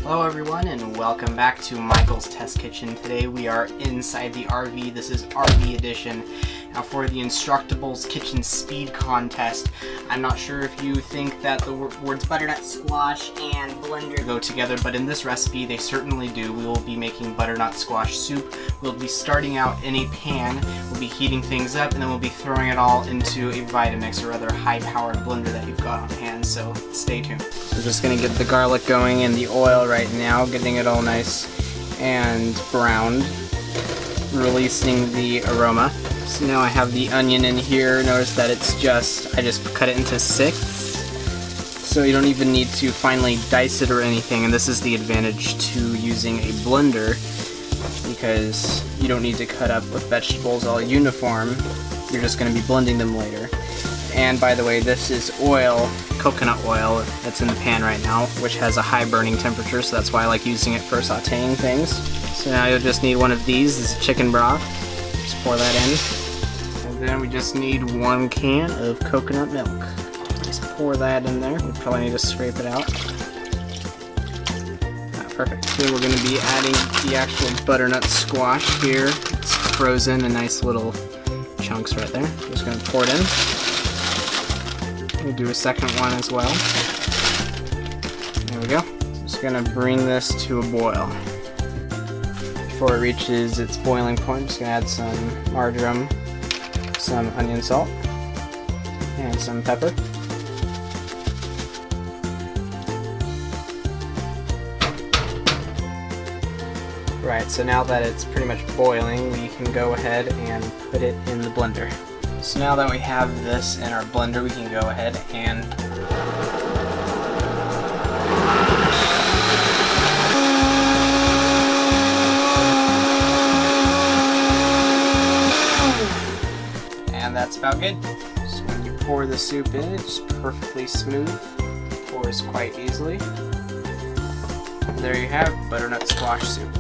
Hello everyone and welcome back to Michael's Test Kitchen. Today we are inside the RV. This is RV edition. Now for the Instructables Kitchen Speed Contest, I'm not sure if you think that the words butternut squash and blender go together, but in this recipe they certainly do. We will be making butternut squash soup. We'll be starting out in a pan, we'll be heating things up, and then we'll be throwing it all into a Vitamix or other high-powered blender that you've got on hand, so stay tuned. We're just going to get the garlic going in the oil right now, getting it all nice and browned, releasing the aroma. So now I have the onion in here. Notice that I just cut it into sixths, so you don't even need to finely dice it or anything, and this is the advantage to using a blender, because you don't need to cut up with vegetables all uniform. You're just going to be blending them later. And by the way, this is oil, coconut oil, that's in the pan right now, which has a high burning temperature, so that's why I like using it for sauteing things. So now you'll just need one of these. This is chicken broth. Just pour that in. And then we just need 1 can of coconut milk. Just pour that in there. We probably need to scrape it out. Perfect. Then we're going to be adding the actual butternut squash here. It's frozen in nice little chunks right there. Just going to pour it in. We'll do a second one as well. There we go. Just going to bring this to a boil. Before it reaches its boiling point, I'm just going to add some marjoram, some onion salt, and some pepper. Right, so now that it's pretty much boiling, we can go ahead and put it in the blender. So now that we have this in our blender, we can go ahead and that's about good. So when you pour the soup in, it's perfectly smooth, pours quite easily. And there you have butternut squash soup.